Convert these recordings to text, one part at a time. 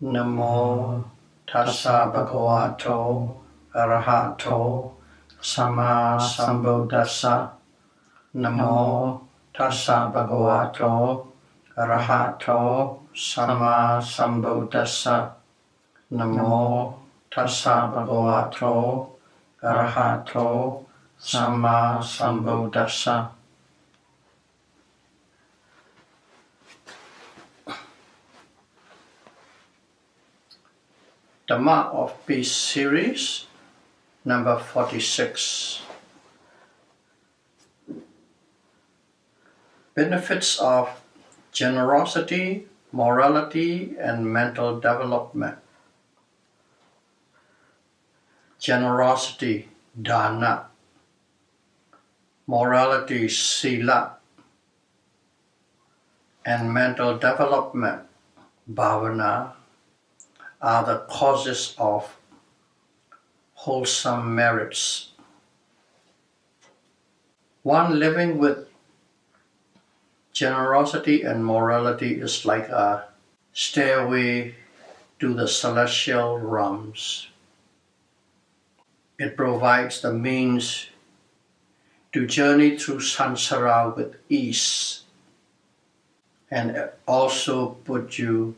Namo tassa bhagavato arahato samma sambuddhassa. Namo tassa bhagavato arahato samma sambuddhassa. Namo tassa bhagavato arahato samma sambuddhassa. Dhamma of Peace series, number 46. Benefits of generosity, morality, and mental development. Generosity, dana. Morality, sila. And mental development, bhavana, are the causes of wholesome merits. One living with generosity and morality is like a stairway to the celestial realms. It provides the means to journey through samsara with ease, and it also puts you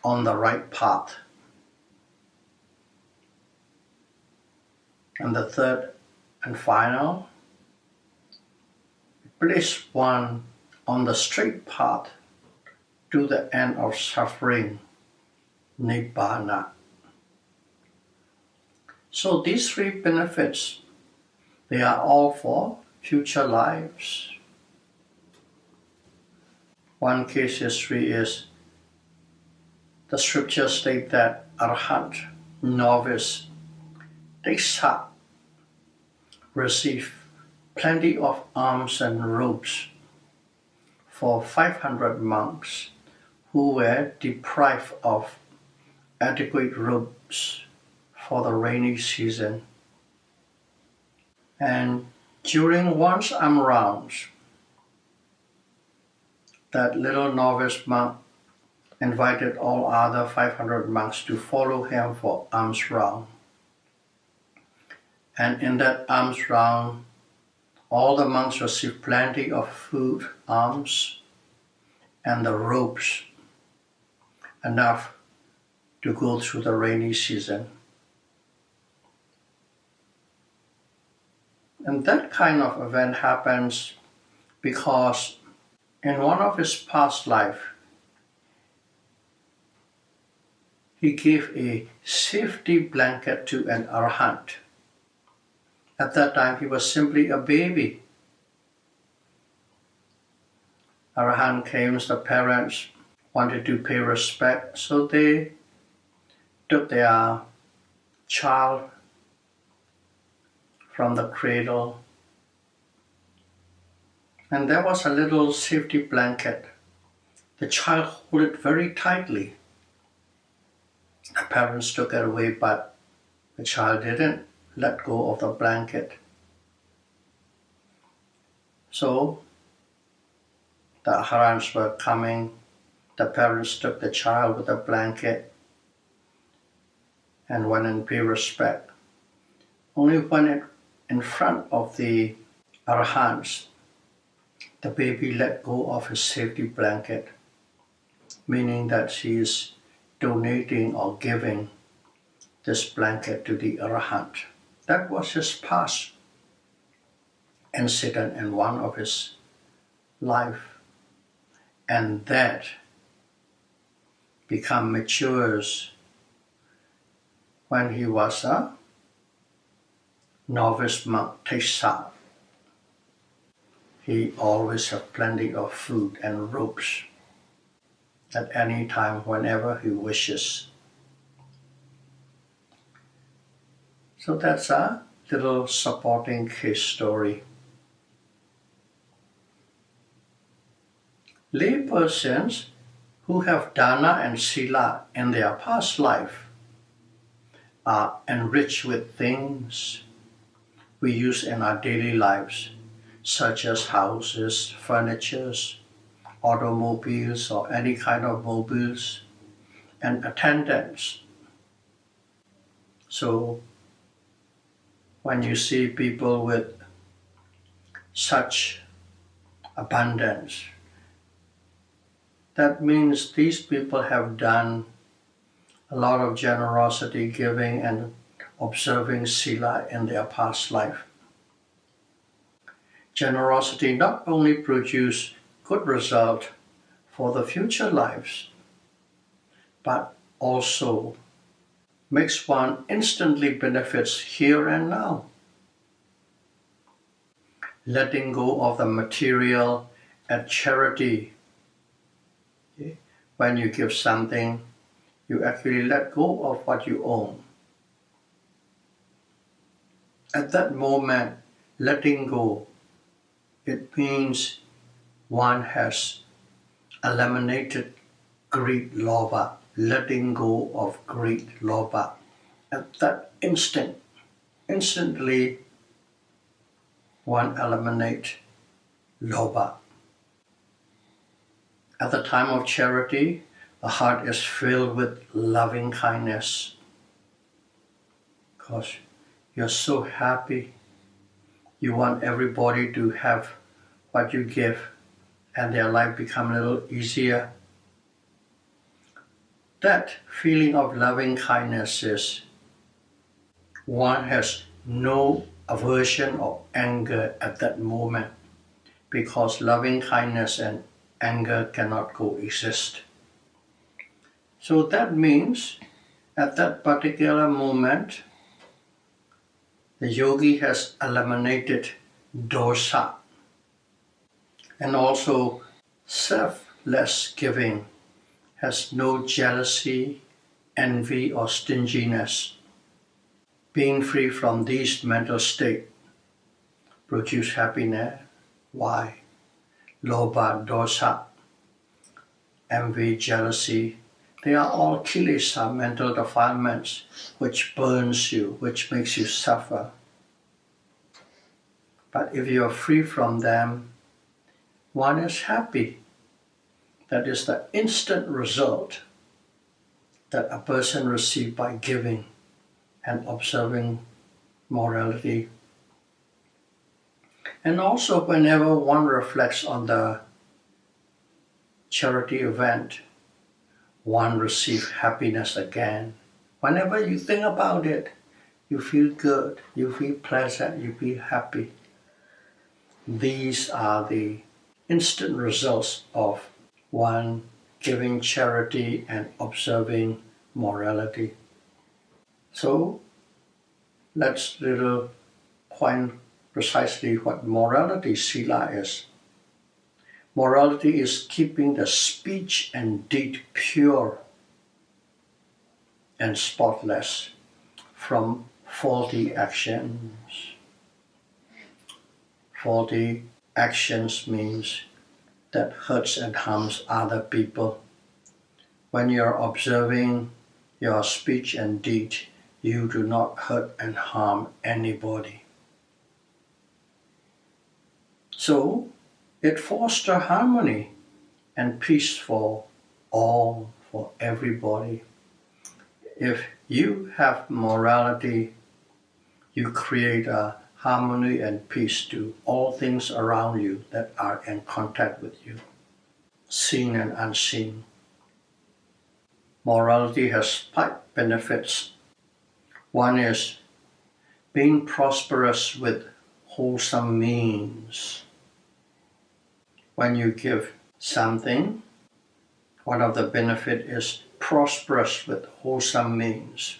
on the right path. And the third and final, place one on the straight path to the end of suffering, nibbana. So these three benefits, they are all for future lives. One case history is, the scriptures state that arhat, novice, Diksha, receive plenty of alms and robes for 500 monks who were deprived of adequate robes for the rainy season. And during one's alms rounds, that little novice monk invited all other 500 monks to follow him for alms round. And in that alms round, all the monks received plenty of food, alms, and the robes, enough to go through the rainy season. And that kind of event happens because in one of his past life, he gave a safety blanket to an arhat. At that time, he was simply a baby. Arhat came, the parents wanted to pay respect, so they took their child from the cradle. And there was a little safety blanket. The child held it very tightly. The parents took it away, but the child didn't let go of the blanket. So the arhats were coming. The parents took the child with the blanket and went and paid respect. Only when in front of the arhats, the baby let go of his safety blanket, meaning that she is donating or giving this blanket to the arhat. That was his past incident in one of his life. And that become matures when he was a novice monk, Tessa. He always had plenty of food and robes at any time, whenever he wishes. So that's a little supporting case story. Lay persons who have dana and sila in their past life are enriched with things we use in our daily lives, such as houses, furniture, automobiles, or any kind of mobiles, and attendance. So when you see people with such abundance, that means these people have done a lot of generosity, giving, and observing sila in their past life. Generosity not only produces good result for the future lives, but also makes one instantly benefits here and now. Letting go of the material and charity. Okay? When you give something, you actually let go of what you own. At that moment, letting go, it means one has eliminated greed, lobha, letting go of greed, lobha. At that instantly one eliminates lobha. At the time of charity, the heart is filled with loving kindness because you're so happy. You want everybody to have what you give and their life become a little easier. That feeling of loving kindness is one has no aversion or anger at that moment because loving kindness and anger cannot coexist. So that means at that particular moment, the yogi has eliminated dosa and also selfless giving has no jealousy, envy or stinginess. Being free from these mental states produce happiness. Why? Lobha, dosa, envy, jealousy, they are all kilesa, mental defilements, which burns you, which makes you suffer. But if you are free from them, one is happy. That is the instant result that a person receives by giving and observing morality. And also whenever one reflects on the charity event, one receives happiness again. Whenever you think about it, you feel good, you feel pleasant, you feel happy. These are the instant results of one giving charity and observing morality. So let's little point precisely what morality sila is. Morality is keeping the speech and deed pure and spotless from faulty actions. Faulty actions means that hurts and harms other people. When you're observing your speech and deed, you do not hurt and harm anybody. So it fosters harmony and peace for all, for everybody. If you have morality, you create a harmony and peace to all things around you that are in contact with you, seen and unseen. Morality has 5 benefits. One is being prosperous with wholesome means. When you give something, one of the benefits is prosperous with wholesome means.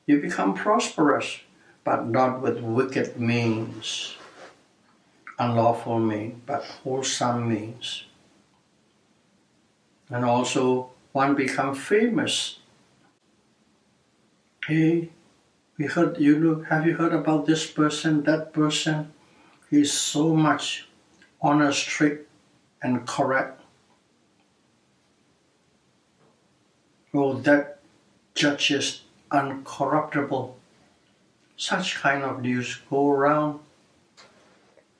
You become prosperous, but not with wicked means, unlawful means, but wholesome means. And also, one becomes famous. Hey, have you heard about this person, that person? He's so much honest, strict, and correct. Oh, that judge is uncorruptible. Such kind of news go around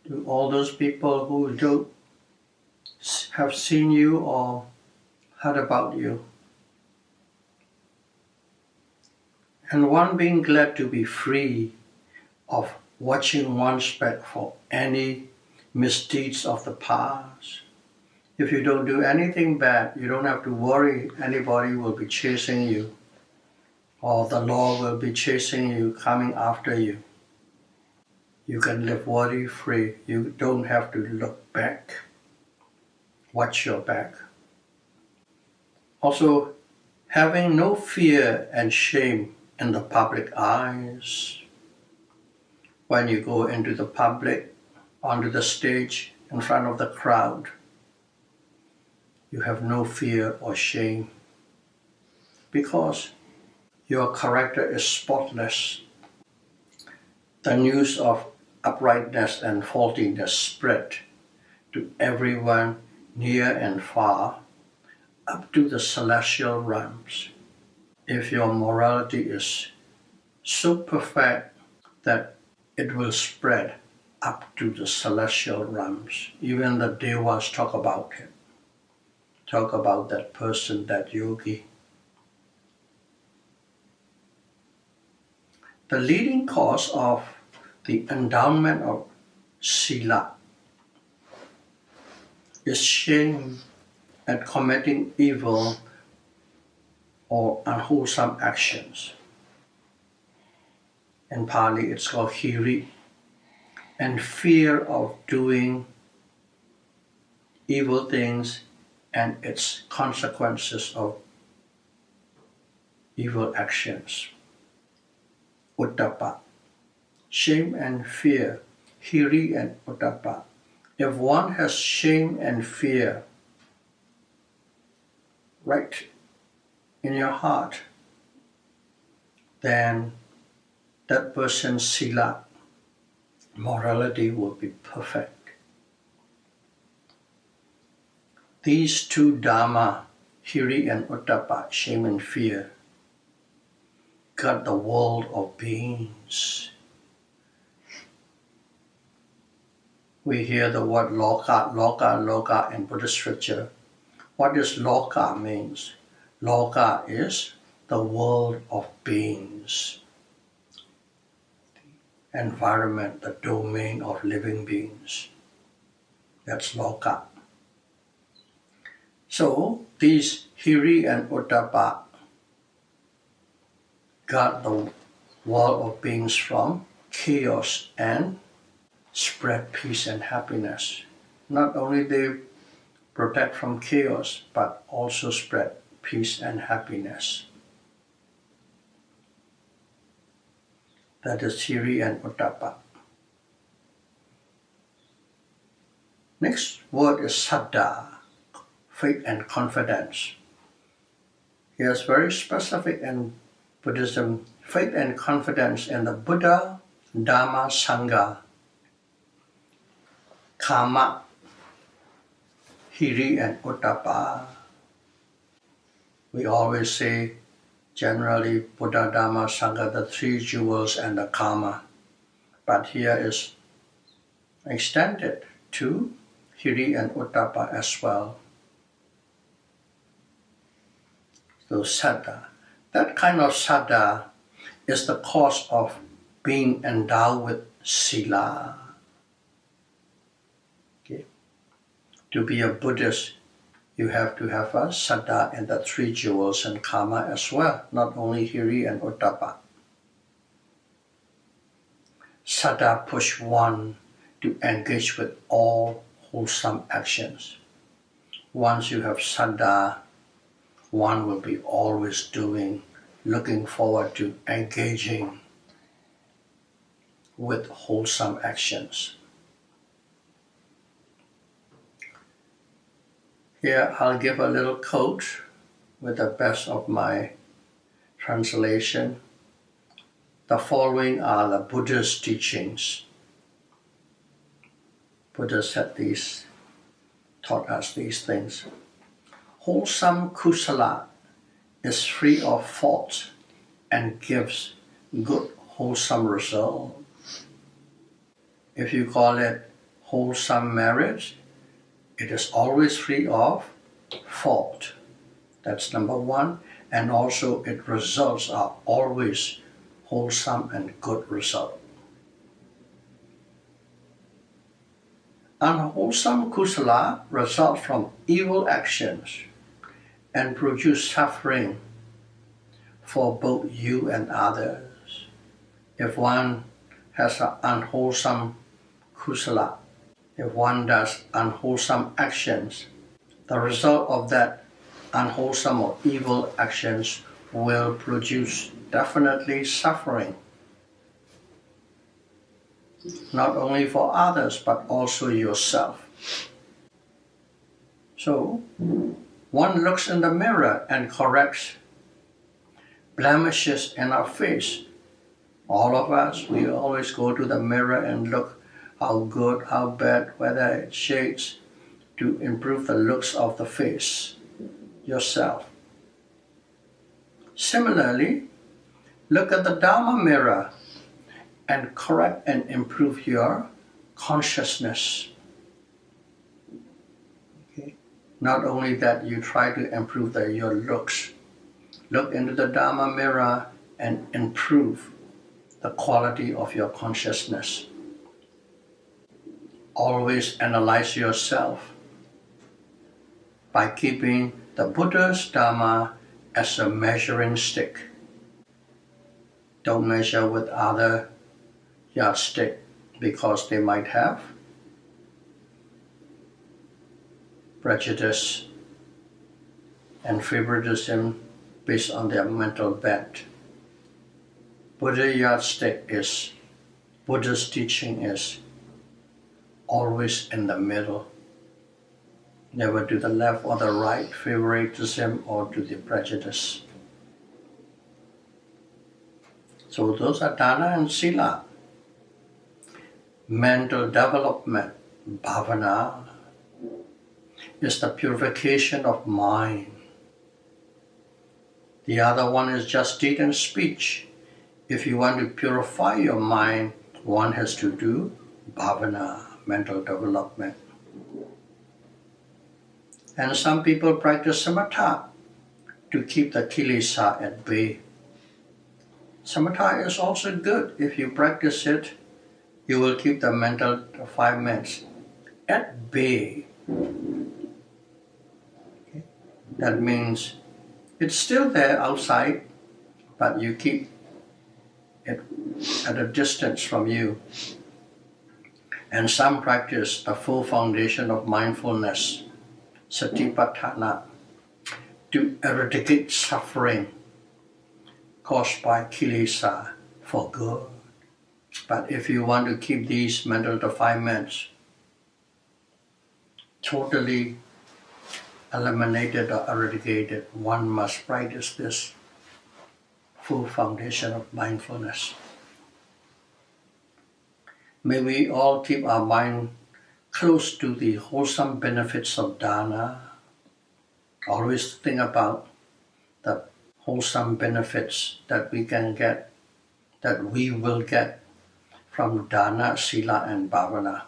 to all those people who don't have seen you or heard about you. and one being glad to be free of watching one's back for any misdeeds of the past. If you don't do anything bad, you don't have to worry anybody will be chasing you or the law will be chasing you, coming after you. You can live worry-free. You don't have to look back. Watch your back. Also, having no fear and shame in the public eyes. When you go into the public, onto the stage, in front of the crowd, you have no fear or shame because your character is spotless. The news of uprightness and faultiness spread to everyone near and far, up to the celestial realms. If your morality is so perfect that it will spread up to the celestial realms, even the devas talk about it. Talk about that person, that yogi. The leading cause of the endowment of sila is shame at committing evil or unwholesome actions. In Pali, it's called hiri, and fear of doing evil things and its consequences of evil actions. Uttapa, shame and fear, hiri and uttapa. If one has shame and fear right in your heart, then that person's sila, morality, will be perfect. These two Dhamma, hiri and uttapa, shame and fear, got the world of beings. We hear the word loka, loka, loka in Buddhist scripture. What does loka means? Loka is the world of beings. The environment, the domain of living beings. That's loka. So these hiri and uttapa got the world of beings from chaos and spread peace and happiness. Not only they protect from chaos, but also spread peace and happiness. That is hiri and uttapa. Next word is saddha, faith and confidence. Here is very specific in Buddhism, faith and confidence in the Buddha, Dhamma, Sangha, Kama, hiri and uttapa. We always say, generally, Buddha, Dhamma, Sangha, the three jewels and the Kama. But here is extended to hiri and uttapa as well. So saddha. That kind of saddha is the cause of being endowed with sila. Okay. To be a Buddhist, you have to have a saddha in the three jewels and Kama as well, not only hiri and uttapa. Saddha push one to engage with all wholesome actions. Once you have saddha, one will be always doing, looking forward to engaging with wholesome actions. Here I'll give a little quote with the best of my translation. The following are the Buddha's teachings. Buddha said these, taught us these things. Wholesome kusala is free of fault and gives good wholesome result. If you call it wholesome marriage, it is always free of fault. That's number one. and also its results are always wholesome and good results. Unwholesome kusala result from evil actions and produce suffering for both you and others. If one has an unwholesome kusala, if one does unwholesome actions, the result of that unwholesome or evil actions will produce definitely suffering, not only for others but also yourself. So, one looks in the mirror and corrects blemishes in our face. All of us, we always go to the mirror and look how good, how bad, whether it shades, to improve the looks of the face, yourself. Similarly, look at the Dhamma mirror and correct and improve your consciousness. Okay? Not only that, you try to improve your looks. Look into the Dhamma mirror and improve the quality of your consciousness. Always analyze yourself by keeping the Buddha's Dhamma as a measuring stick. Don't measure with other yardstick because they might have prejudice and favoritism based on their mental bent. Buddha yardstick is, Buddha's teaching is always in the middle. Never to the left or the right, favoritism or to the prejudice. So those are dana and sila. Mental development, bhavana, is the purification of mind. The other one is just deed and speech. If you want to purify your mind, one has to do bhavana, mental development. And some people practice samatha to keep the kilesa at bay. Samatha is also good. If you practice it, you will keep the mental defilements at bay. Okay? That means it's still there outside, but you keep it at a distance from you. And some practice a full foundation of mindfulness, Satipatthana, to eradicate suffering caused by kilesa for good. But if you want to keep these mental defilements totally eliminated or eradicated, one must practice this full foundation of mindfulness. May we all keep our mind close to the wholesome benefits of dana. Always think about the wholesome benefits that we can get, that we will get from dana, sila and bhavana,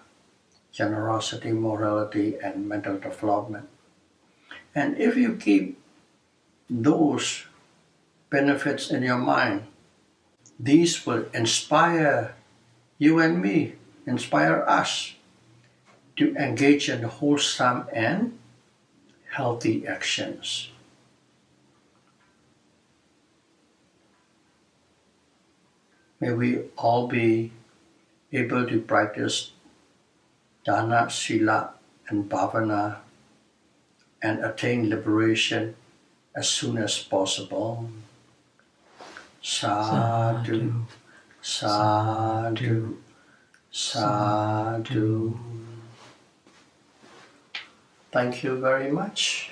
generosity, morality and mental development. And if you keep those benefits in your mind, these will inspire you and me, inspire us to engage in wholesome and healthy actions. May we all be able to practice dana, sila and bhavana and attain liberation as soon as possible. Sadhu, sadhu, sadhu. Thank you very much.